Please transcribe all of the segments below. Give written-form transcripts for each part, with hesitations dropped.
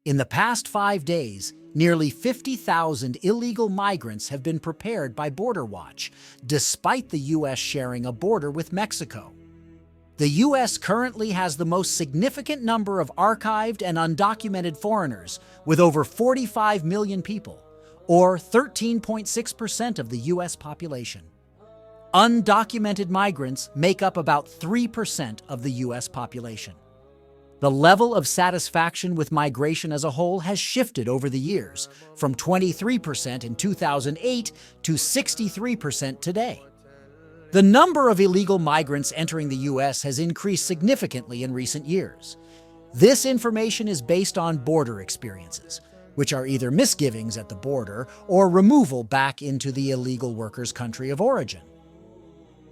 In the past 5 days, nearly 50,000 illegal migrants have been prepared by Border Watch, despite the U.S. sharing a border with Mexico. The U.S. currently has the most significant number of archived and undocumented foreigners, with over 45 million people, or 13.6% of the U.S. population. Undocumented migrants make up about 3% of the U.S. population. The level of satisfaction with migration as a whole has shifted over the years, from 23% in 2008 to 63% today. The number of illegal migrants entering the U.S. has increased significantly in recent years. This information is based on border experiences, which are either misgivings at the border or removal back into the illegal workers' country of origin.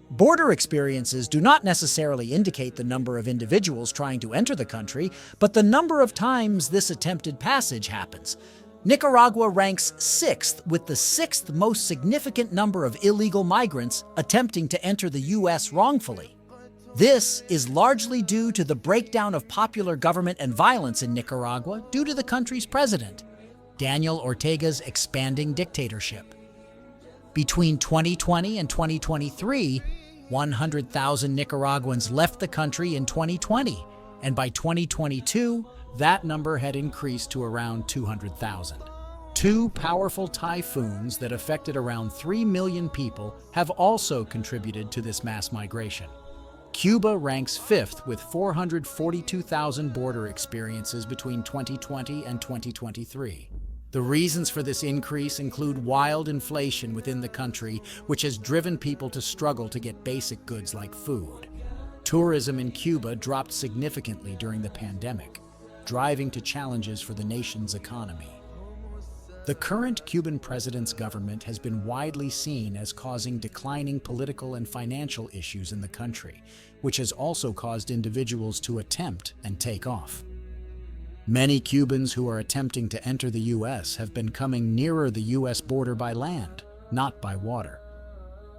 Border experiences do not necessarily indicate the number of individuals trying to enter the country, but the number of times this attempted passage happens. Nicaragua ranks 6th with the 6th most significant number of illegal migrants attempting to enter the U.S. wrongfully. This is largely due to the breakdown of popular government and violence in Nicaragua due to the country's president, Daniel Ortega's expanding dictatorship. Between 2020 and 2023, 100,000 Nicaraguans left the country in 2020, and by 2022, that number had increased to around 200,000. Two powerful typhoons that affected around 3 million people have also contributed to this mass migration. Cuba ranks 5th with 442,000 border experiences between 2020 and 2023. The reasons for this increase include wild inflation within the country, which has driven people to struggle to get basic goods like food. Tourism in Cuba dropped significantly during the pandemic, driving to challenges for the nation's economy. The current Cuban president's government has been widely seen as causing declining political and financial issues in the country, which has also caused individuals to attempt and take off. Many Cubans who are attempting to enter the U.S. have been coming nearer the U.S. border by land, not by water.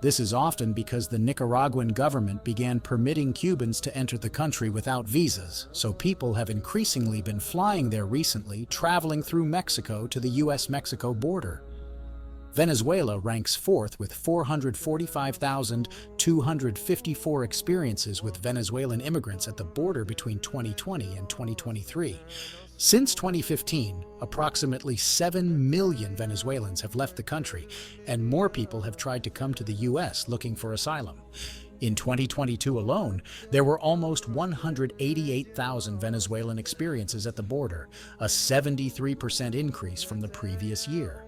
This is often because the Nicaraguan government began permitting Cubans to enter the country without visas, so people have increasingly been flying there recently, traveling through Mexico to the U.S.-Mexico border. Venezuela ranks 4th with 445,254 experiences with Venezuelan immigrants at the border between 2020 and 2023. Since 2015, approximately 7 million Venezuelans have left the country, and more people have tried to come to the U.S. looking for asylum. In 2022 alone, there were almost 188,000 Venezuelan experiences at the border, a 73% increase from the previous year.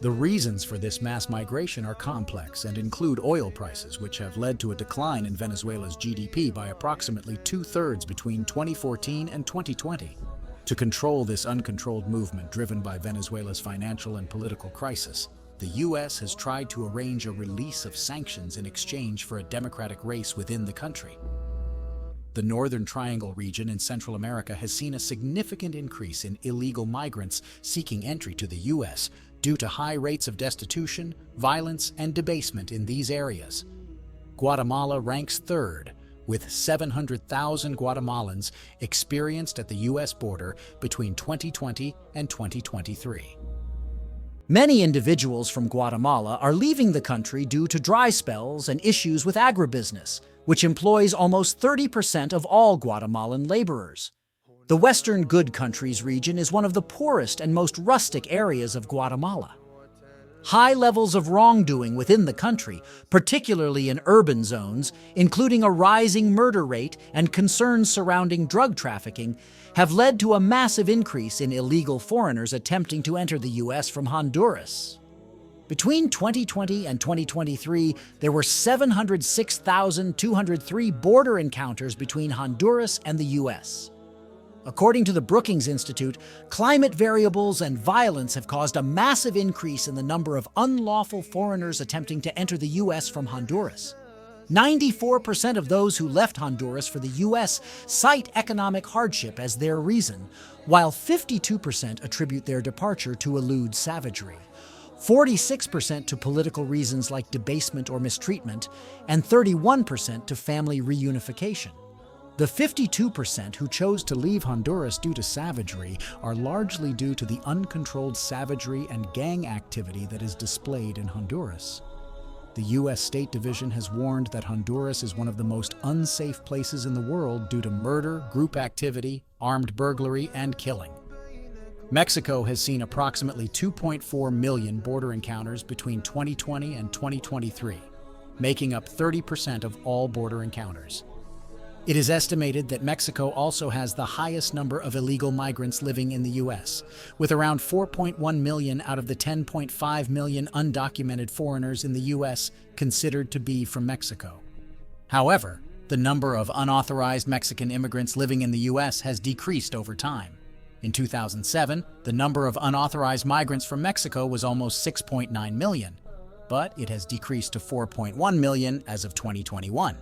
The reasons for this mass migration are complex and include oil prices, which have led to a decline in Venezuela's GDP by approximately 2/3 between 2014 and 2020. To control this uncontrolled movement driven by Venezuela's financial and political crisis, the U.S. has tried to arrange a release of sanctions in exchange for a democratic race within the country. The Northern Triangle region in Central America has seen a significant increase in illegal migrants seeking entry to the U.S., due to high rates of destitution, violence, and debasement in these areas. Guatemala ranks 3rd, with 700,000 Guatemalans experienced at the U.S. border between 2020 and 2023. Many individuals from Guatemala are leaving the country due to dry spells and issues with agribusiness, which employs almost 30% of all Guatemalan laborers. The Western Good Countries region is one of the poorest and most rustic areas of Guatemala. High levels of wrongdoing within the country, particularly in urban zones, including a rising murder rate and concerns surrounding drug trafficking, have led to a massive increase in illegal foreigners attempting to enter the U.S. from Honduras. Between 2020 and 2023, there were 706,203 border encounters between Honduras and the U.S. According to the Brookings Institute, climate variables and violence have caused a massive increase in the number of unlawful foreigners attempting to enter the U.S. from Honduras. 94% of those who left Honduras for the U.S. cite economic hardship as their reason, while 52% attribute their departure to elude savagery, 46% to political reasons like debasement or mistreatment, and 31% to family reunification. The 52% who chose to leave Honduras due to savagery are largely due to the uncontrolled savagery and gang activity that is displayed in Honduras. The U.S. State Division has warned that Honduras is one of the most unsafe places in the world due to murder, group activity, armed burglary, and killing. Mexico has seen approximately 2.4 million border encounters between 2020 and 2023, making up 30% of all border encounters. It is estimated that Mexico also has the highest number of illegal migrants living in the U.S., with around 4.1 million out of the 10.5 million undocumented foreigners in the U.S. considered to be from Mexico. However, the number of unauthorized Mexican immigrants living in the U.S. has decreased over time. In 2007, the number of unauthorized migrants from Mexico was almost 6.9 million, but it has decreased to 4.1 million as of 2021.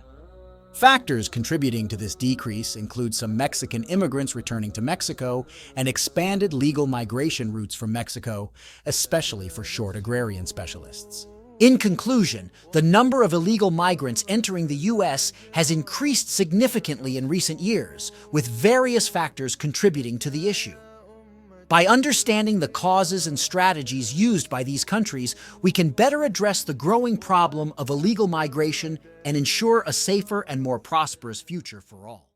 Factors contributing to this decrease include some Mexican immigrants returning to Mexico and expanded legal migration routes from Mexico, especially for short agrarian specialists. In conclusion, the number of illegal migrants entering the U.S. has increased significantly in recent years, with various factors contributing to the issue. By understanding the causes and strategies used by these countries, we can better address the growing problem of illegal migration and ensure a safer and more prosperous future for all.